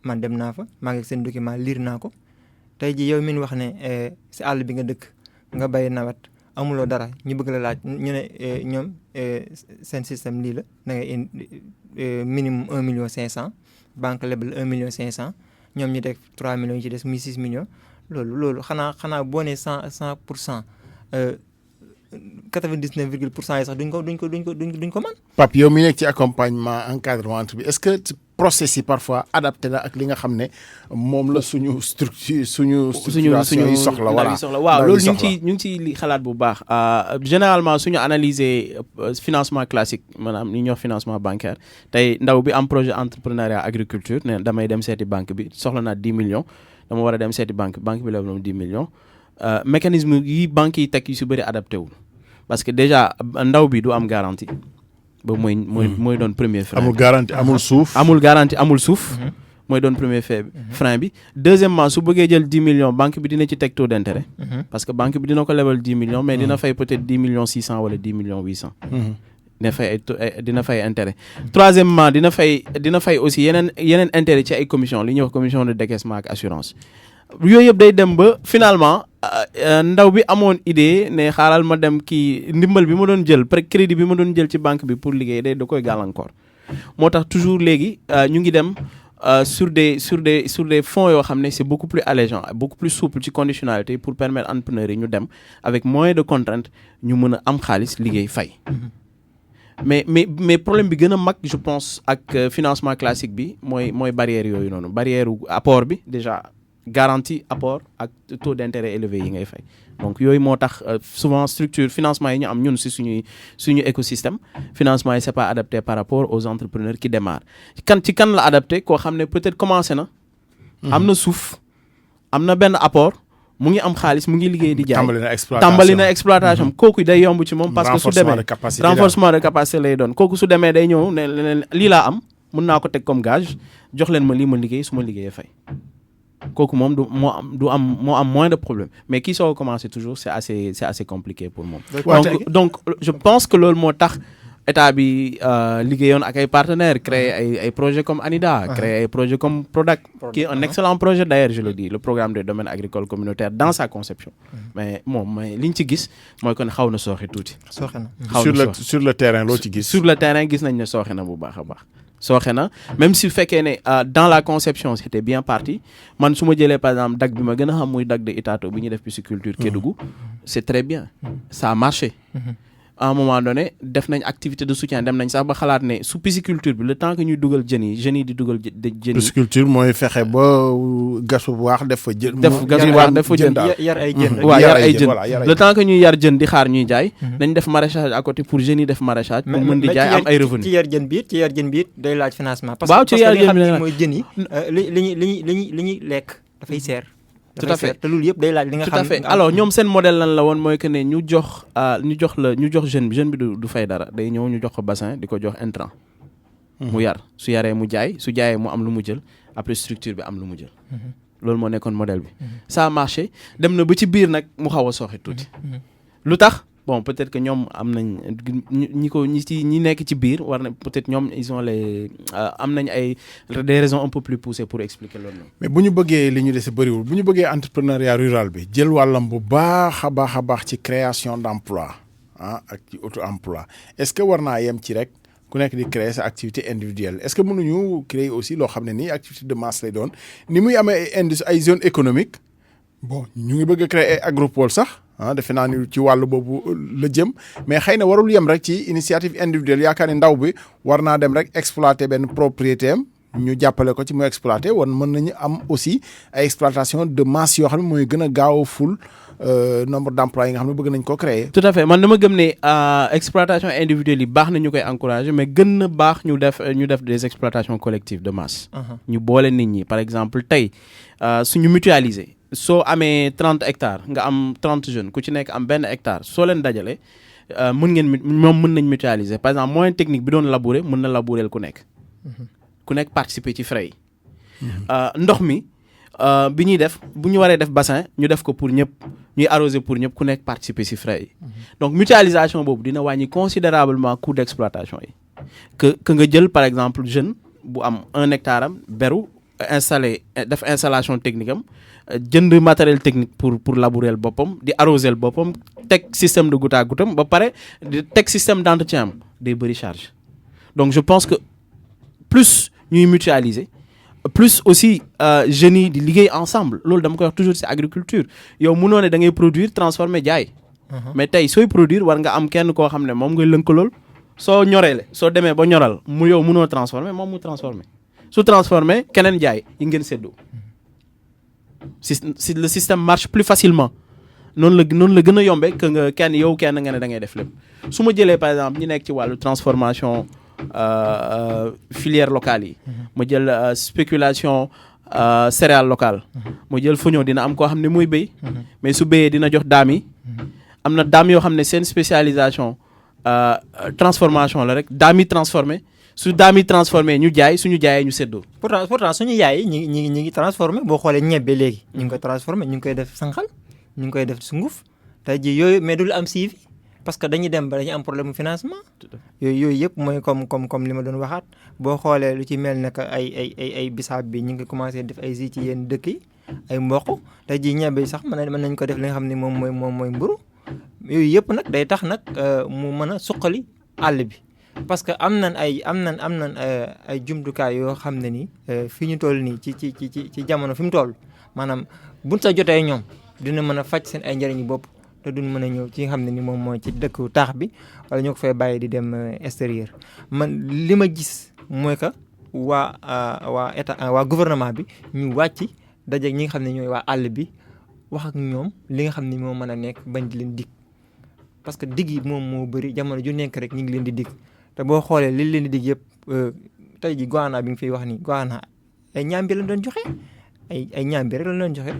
[SPEAKER 4] man dem naa fa maa ngi seen document lire naa ko tey ji yow min wax ne si àll bi nga dëkk nga bay nawet amuloo dara ñu bëgg la laaj ñu ne ñoom seen système lii la da ngay indi minimum 1,5 million banque lebal 1,5 million ñoom ñu teg 3 millions yi ci des muy 6 millions loolu xanaa boo nee 100% 99% yi sax duñ ko mën.
[SPEAKER 3] Pape yow mi nekk ci accompagnement encadrement bi est-ce que process yi parfois adapté na ak li nga xam ne moom la suñu structuration yi soxla. voilà
[SPEAKER 5] waaw loolu ñu ngi ci xalaat bu baax. généralement suñu analyser financement classique maanaam li ñuy wax financement bancaire tey ndaw bi am projet entrepreneuriat agriculture ne damay dem seeti banque bi soxla naa 10 millions dama war a dem seeti banque bi la moom 10 millions. mécanisme yi banques yi teg yu si bëri adapté wul parce que déjà ndaw bi du am garantie ba mooy doon premier frein.
[SPEAKER 3] amul garantie amul suuf.
[SPEAKER 5] amul garantie amul suuf. mooy doon premier frein bi. Deuxièmement su bëggee jël 10 millions banque bi dina ci teg taux d'intérêt. parce que banque bi dina ko lebal 10 millions mais dina fay peut-être 10 millions 600 wala 10 millions 800. dina fay intérêt. Troisièmement dina fay aussi yeneen intérêt ci ay commission li ñuy wax commission de décaissement ak assurance. yooyu yëpp day dem ba finalement ndaw bi amoon idée ne xaaral ma dem kii ndimbal bi ma doon jël crédit bi ma doon jël ci banque bi pour liggéey da koy gàllankoor. moo tax toujours léegi ñu ngi dem sur des fonds yoo xam ne c'est beaucoup plus allégeant beaucoup plus souple ci conditionnalité pour permettre entrepreneurs yi ñu dem avec moins de contraintes ñu mën a am xaalis liggéey fay. mais problème bi gën a mag je pense ak financement classique bi mooy barrière yooyu noonu barrière apport bi déjà garantie apport ak taux d'intérêt élevé yi ngay fay donc yooyu moo tax souvent structure financement yi ñu am ñun si suñu écosystème financement yi c'est pas adapté par rapport aux entrepreneurs qui démarrent ci kan la adapté koo xam ne peut-être commencé na am na suuf am na benn apport mu ngi am xaalis mu ngi liggéey di jaay tàmbali na exploitation kooku day yomb ci moom parce que su demee renforcement de capacité lay doon kooku su demee day ñëw ne lii laa am mun naa ko teg comme gage jox leen ma lii ma liggéey su ma liggéeyee fay kooku moom moo am moins de problème mais kii soo commencé toujours c'est assez compliqué pour moom donc je pense que loolu moo tax état bi liggéeyoon ak ay partenaires créer ay projets comme ANIDA créer ay projets comme PRODAC qui est un excellent projet d'ailleurs je le dis le programme des domaines agricoles communautaires dans sa conception mais li ñu ci gis mooy kon xaw na sooxe tuuti
[SPEAKER 3] sur le terrain loo ci gis
[SPEAKER 5] sur le terrain gis nañ ne sooxe na bu baax a baax sooxe na même si fekkee ne dans la conception c'était bien parti man su ma jëlee par exemple DAC bi ma gën a xam muy DAC de Itato bi ñuy def pisciculture Kédougou c'est très bien ça a marché à un moment donné def nañ activité de soutien dem nañ sax ba xalaat ne su pisciculture bi le temps que ñuy dugal jeunes yi di dugal jën yi
[SPEAKER 3] pisciculture mooy fexe ba gas bu baax def fa jën
[SPEAKER 4] yar ay jën
[SPEAKER 5] waaw yar ay jën le temps que ñuy yar jën di xaar ñuy jaay nañ def maraîchage à côté pour jeunes yi def maraîchage pour mën di jaay am ay revenus
[SPEAKER 4] ci yar jën bi day laaj financement parce
[SPEAKER 5] waaw ci yar jën bi
[SPEAKER 4] mooy jën yi li ñuy lekk dafay seer
[SPEAKER 5] tout à fait
[SPEAKER 4] te loolu yëpp day laaj li nga xam.
[SPEAKER 5] tout à fait alors ñoom seen modèle lan la woon mooy que ne ñu jox jeune bi du fay dara day ñëw ñu jox ko bassin di ko jox intrant. mu yar su yaree mu jaay su jaayee mu am lu mu jël après structure bi am lu mu jël. loolu moo nekkoon modèle bi. ça a marché dem na ba ci biir nag mu xaw a sooxe tuuti. lu tax bon peut-être que ñoom am nañ ñi nekk ci biir war na peut-être ñoom ils ont am nañ des raisons un peu plus poussées pour expliquer loolu.
[SPEAKER 3] mais bu ñu bëggee li ñu dese bëriwul bu ñu bëggee entrepreneuriat rural bi jël wàllam bu baax a baax ci création d'emploi ak ci auto-emploi est-ce que war naa yem ci rek ku nekk di créer sa activité individuelle est-ce que mënuñu créer aussi loo xam ne nii activité de masse lay doon ni muy amee ay zone économique bon ñu ngi bëgg a créer ay agropole sax. defe naa ni ci wàllu boobu la jëm mais xëy na warul yem rek ci initiative individuelle yaakaar ni ndaw bi war naa dem rek exploiter benn propriété am ñu jàppale ko ci mu exploiter mën nañu am aussi ay exploitation de masse yoo xam ne mooy gën a gaaw ful nombre d'emplois yi nga xam ne bëgg nañ ko créer.
[SPEAKER 5] tout à fait man dama gëm ne exploitation individuelle yi baax na ñu koy encourager mais gën na baax ñu def des exploitations collectives de masse. ñu boole nit ñi par exemple tey suñu mutualiser. soo amee 30 hectares nga am 30 jeunes ku ci nekk am benn hectare soo leen dajale mën nañ mutualiser par exemple moyen technique bi doon labourer mën na labourer ku nekk participer ci frais yi. ndox mi bi ñuy def bu ñu waree def bassin ñu def ko pour ñëpp ñuy arroser pour ñëpp ku nekk participer ci frais yi. donc mutualisation boobu dina wàññi considérablement coût d'exploitation yi que nga jël par exemple jeune bu am 1 hectare am beru def installation technique am. jënd matériel technique pour labourer boppam di arroser boppam teg système de goutte à goutte am ba pare di teg système d'entretien am day bëri charge donc je pense que plus ñuy mutualiser plus aussi jeunes yi di liggéey ensemble loolu dama koy wax toujours ci agriculture yow mënoo ne da ngay produire transformer jaay. mais tey sooy produire war nga am kenn koo xam ne moom ngay lënkalool soo ñoreele soo demee ba ñoral mu yow mënoo transformer moom mu transformer su transformer keneen jaay yi ngeen séddoo. si le système marche plus facilement noonu la gën a yombee que nga kenn nga ne da ngay def lépp su ma jëlee par exemple ñi nekk ci wàllu transformation filière locale yi. ma jël spéculation céréale locale. ma jël foño dina am koo xam ne muy béy. mais su béyee dina jox daam yi. am na daam yoo xam ne seen spécialisation transformation la rek daam yi transformé su daam yi transformé ñu jaay suñu jaayee ñu séddoo.
[SPEAKER 4] pourtant suñu yaay yi ñi ngi transformé boo xoolee ñebbe léegi ñu ngi koy transformé ñu ngi koy def sànqal ñu ngi koy def sunguf tey jii yooyu mais du am suivi parce que dañuy dem ba dañuy am problème financement yooyu yëpp mooy comme li ma doon waxaat boo xoolee lu ci mel ne que ay bisaab bi ñu ngi commencé def ay ci yenn dëkk yi ay mboq tey jii ñebbe sax mën nañ ko def li nga xam ne moom mooy mburu yooyu yëpp nag day tax nag mu mën a suqali àll bi parce que am nañ ay jumtukaay yoo xam ne ni fi ñu toll nii ci jamono fi mu toll maanaam buñ sa jotee ñoom dina mën a faj seen ay njëriñu bopp te duñ mën a ñëw ci nga xam ne ni moom mooy ci dëkku taax bi wala ñoo ko fay bàyyi di dem extérieur man li ma gis mooy que waa état waa gouvernement bi ñu wàcc dajeeg ñi nga xam ne ñooy waa àll bi wax ak ñoom li nga xam ne moo mën a nekk bañ di leen dig parce que dig yi moom moo bëri jamono ju nekk rek ñu ngi leen di dig te boo xoolee li leen di dig yëpp tey ji Goana bi nga fiy wax nii Goana ay ñaambi lañ doon joxe ay ñaambi rek lañ doon joxe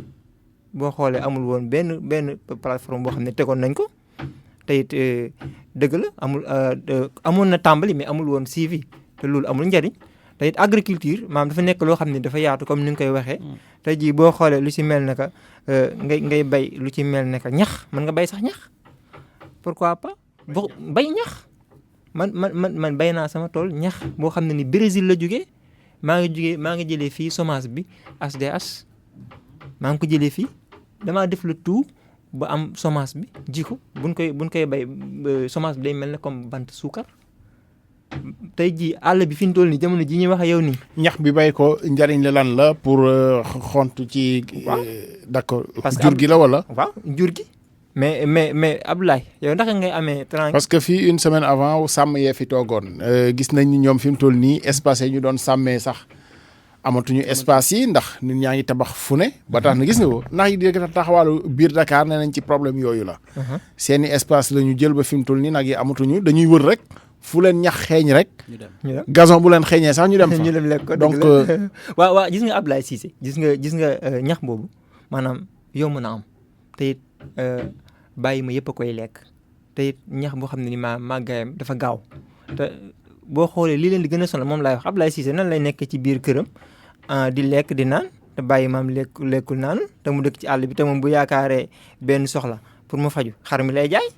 [SPEAKER 4] boo xoolee amul woon benn plateforme boo xam ne tegoon nañ ko te it dëgg la amoon na tàmbali mais amul woon suivi te loolu amul njariñ te it agriculture maanaam dafa nekk loo xam ne dafa yaatu comme ni nga koy waxee tey jii boo xoolee lu ci mel ne que ngay bay lu ci mel ne que ñax mën nga bay sax ñax pourquoi pas boo bay ñax man bay naa sama tool ñax boo xam ne ni Brésil la jógee maa ngi jëlee fii semence bi HDH maa ngi ko jëlee fii damaa def le tout ba am semence bi ji ko buñ koy bay semence bi day mel ne comme bant suukar tey jii àll bi fi ñu toll nii jamono ji ñuy wax ak yow nii.
[SPEAKER 3] ñax bi bay ko njariñ la lan la pour xont ci.
[SPEAKER 4] waaw
[SPEAKER 3] d'accord
[SPEAKER 4] parce que
[SPEAKER 3] jur gi la wala.
[SPEAKER 4] waaw jur gi. mais Abdoulaye yow ndax ngay amee.
[SPEAKER 3] parce que fii une semaine avant sàmm yee fi toogoon gis nañ ni ñoom fi mu toll nii espace yi ñu doon sàmmee sax amatuñu espace yi ndax nit ñaa ngi tabax fu ne ba tax na gis nga ko ndax yi di taxawaalu biir Dakar nee nañ ci problème yooyu la. seeni espace la ñu jël ba fi mu toll nii nag yi amatuñu dañuy wër rek fu leen ñax xeeñ rek.
[SPEAKER 4] ñu dem
[SPEAKER 3] gazon bu leen xeeñee sax ñu dem fa.
[SPEAKER 4] ñu dem lekk ko
[SPEAKER 3] donc
[SPEAKER 4] waaw gis nga Abdoulaye Cissé gis nga ñax boobu maanaam yomb na am te it bàyyi ma yëpp a koy lekk te it ñax boo xam ne ni màggaayam dafa gaaw te boo xoolee li leen di gën a sonal moom laay wax Abdoulaye Cissé nan lay nekk ci biir këram di lekk di naan te bàyyi maam lekkul naanul te mu dëkk ci àll bi te moom bu yaakaaree benn soxla pour mu faju xar mi lay jaay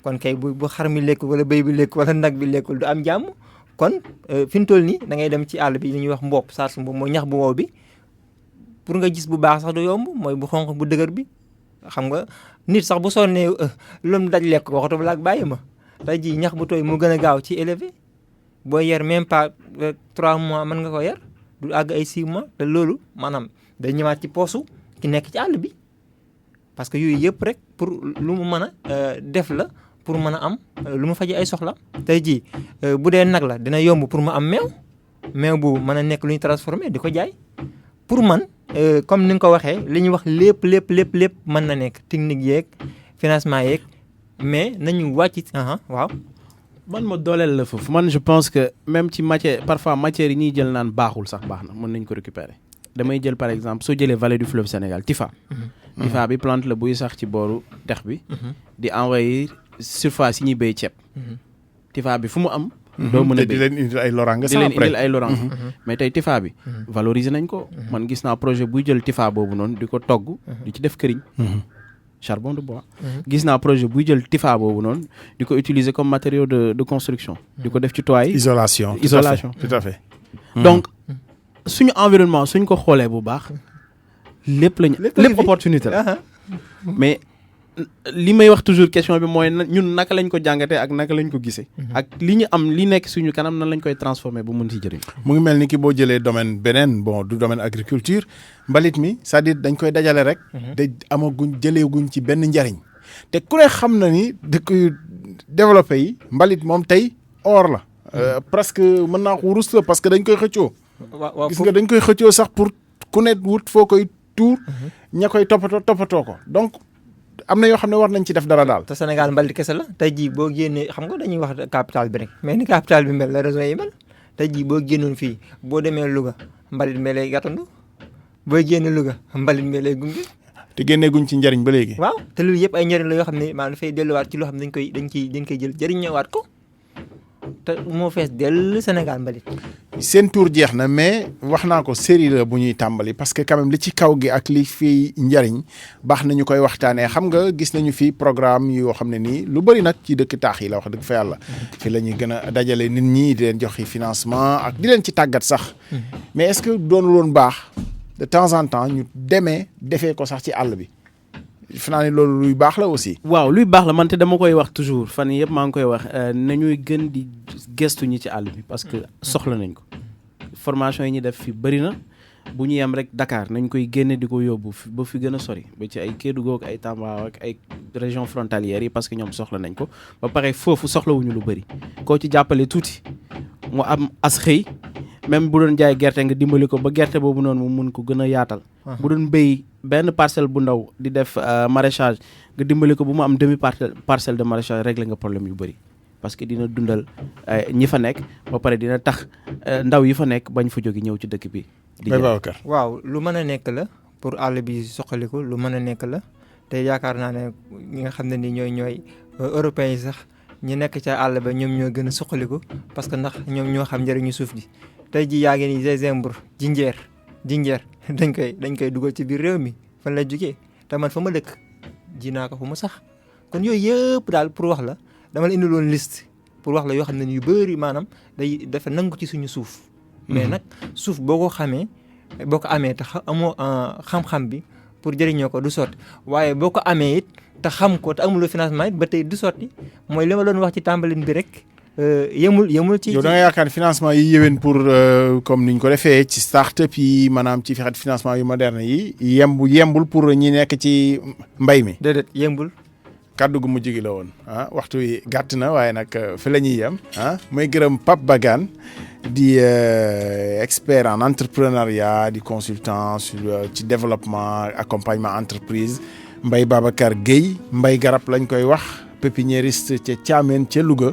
[SPEAKER 4] kon kay bu xar mi lekk wala béy bi lekk wala nag bi lekkul du am jàmm kon fi mu toll nii da ngay dem ci àll bi li ñuy wax mbopp sars mbopp mooy ñax bu wow bi pour nga gis bu baax sax du yomb mooy bu xonq bu dëgër bi xam nga nit sax bu sonnee lu mu daj lekk waxatu la ak bàyyi ma tey jii ñax bu tooy mu gën a gaaw ci élevé boo yer même pas 3 mois mën nga ko yer du àgg ay 6 mois te loolu maanaam day ñëwaat ci poosu ki nekk ci àll bi parce que yooyu yëpp rek pour lu mu mën a def la pour mën a am lu mu faje ay soxla tey jii bu dee nag la dina yomb pour mu am meew bu mën a nekk lu ñu transformé di ko jaay pour man comme ni nga ko waxee li ñuy wax lépp mën na nekk technique yeeg financement yeeg mais nañu wàcc waaw.
[SPEAKER 5] man ma dooleel la foofu man je pense que même ci parfois matière yi ñuy jël naan baaxul sax baax na mën nañ ko récupérer damay jël par exemple soo jëlee vallée du fleuve Sénégal Tifa. Tifa bi plante la buy sax ci booru dex bi. di envahir surface yi ñuy béy ceeb. Tifa bi fu mu am. doo mën a béy
[SPEAKER 3] di leen indil ay loraange
[SPEAKER 5] di leen indil ay loraange mais tey Tifa bi. valoriser nañ ko. man gis naa projet buy jël Tifa boobu noonu di ko togg. di ci def këriñ. charbon de bois. gis naa projet buy jël Tifa boobu noonu di ko utiliser comme matériau de construction. di ko def ci toit yi.
[SPEAKER 3] isolation tout à fait.
[SPEAKER 5] donc suñu environnement suñ ko xoolee bu baax lépp opportunité la mais li may wax toujours question bi mooy ñun naka lañ ko jàngatee ak naka lañ ko gisee. ak li ñu am li nekk suñu kanam nan lañ koy transformer ba mun si jëriñ.
[SPEAKER 3] mu ngi mel ni ki boo jëlee domaine beneen bon du domaine agriculture mbalit mi c'est-à-dire dañ koy dajale rek. te jëleeguñ ci benn njariñ. te ku ne xam na ni dëkk yu développé yi mbalit moom tey or la. presque mën naa ko wurus la parce que dañ koy xëccoo. gis nga dañ koy xëccoo sax pour ku ne wut foo koy tuur. ña koy toppatoo ko donc. am na yoo xam ne war nañ ci def dara daal.
[SPEAKER 4] te Sénégal mbalit kese la tey jii boo génnee xam nga dañuy wax capital bi rek mais ni capital bi mel la région yi mel tey jii boo génnoon fii boo demee Louga mbalit mi lay gàttandu boo génnee Louga mbalit mi lay gunge.
[SPEAKER 3] te génnee guñ ci njariñ ba léegi.
[SPEAKER 4] waaw te loolu yëpp ay njariñ la yoo xam ne maanaam dafay delluwaat ci loo xam ne dañ koy jël jëriñ ñëwaat ko te moo fees dell Sénégal mbalit.
[SPEAKER 3] seen tour jeex na mais wax naa ko série la bu ñuy tàmbali parce que quand même li ci kaw gi ak li fi njariñ baax na ñu koy waxtaanee xam nga gis nañu fi programme yoo xam ne nii lu bëri nag ci dëkk taax yi la wax dëgg fa yàlla. fi la ñuy gën a dajale nit ñi di leen joxe financement ak di leen ci tàggat sax. mais est-ce que doonul woon baax de temps en temps ñu defee ko sax ci àll bi. defe naa ne loolu luy baax la aussi.
[SPEAKER 5] waaw luy baax la man te dama koy wax toujours fan yëpp maa ngi koy wax nañuy gën di gestu ñi ci àll bi parce que soxla nañ ko formation yi ñu def fi bëri na bu ñu yem rek Dakar nañ koy génne di ko yóbbu ba fi gën a sori ba ci ay Kédougou ak ay Tamba ak ay régions frontalières yi parce que ñoom soxla nañ ko ba pare foofu soxlawuñu lu bëri koo ci jàppale tuuti mu am as xëy même bu doon jaay gerte nga dimbali ko ba gerte boobu noonu mu mun ko gën a yaatal. bu doon béy benn parcelle bu ndaw di def maraîchage nga dimbali ko bu mu am demi parcelle de maraîchage réglé nga problème yu bëri parce que dina dundal ñi fa nekk ba pare dina tax ndaw yi fa nekk bañ fa jóge ñëw ci dëkk bi. di
[SPEAKER 4] waaw lu mën a nekk la pour àll bi soqaliku lu mën a nekk la te yaakaar naa ne ñi nga xam ne ni ñooy européens yi sax ñi nekk ca àll ba ñoom ñoo gën a soqaliku parce que ndax ñoom ñoo xam njëriñu suuf gi tey ji yaa ngi ni gingembre jinjeer dañ koy dugal ci biir réew mi fan la jógee te man fa ma dëkk ji naa ko fa mu sax kon yooyu yëpp daal pour wax la dama la indiloon liste pour wax la yoo xam ne yu bëri maanaam dafa nangu ci suñu suuf. mais nag suuf boo ko amee te amoo xam-xam bi pour jëriñoo ko du sotti waaye boo ko amee it te xam ko te amuloo financement it ba tey du sotti mooy li ma doon wax ci tàmbalin bi rek. yemul ci.
[SPEAKER 3] yow da nga yaakaar financement yi yéwén pour comme niñ ko defee ci start-up yi maanaam ci fexet financement yu moderne yi yembul pour ñi nekk ci mbay mi.
[SPEAKER 4] déedéet yembul.
[SPEAKER 3] kàddu gu mujj gi la woon waxtu wi gàtt na waaye nag fi la ñuy yem may gërëm Pape Bagane di expert en entrepreneuriat di consultant ci développement accompagnement entreprise Mbaye Babacar Gueye Mbaye Garab lañ koy wax. pépiniériste ca Thiamène ca Louga.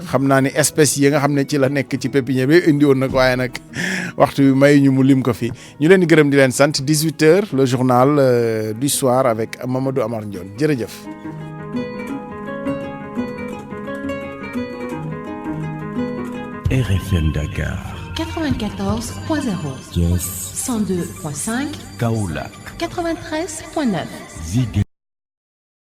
[SPEAKER 3] xam naa ne espèces yi nga xam ne ci la nekk ci pépinière bi indi woon nag waaye nag waxtu bi may ñu mu lim ko fi ñu leen di gërëm di leen sant 18h le journal du soir avec Mamadou Amar Ndione jërëjëf.
[SPEAKER 6] RFM Dakar.
[SPEAKER 7] 94.0.
[SPEAKER 6] Thiès.
[SPEAKER 7] 102.5.
[SPEAKER 6] Kaolack.
[SPEAKER 7] 93.9.
[SPEAKER 6] Ziguinchor.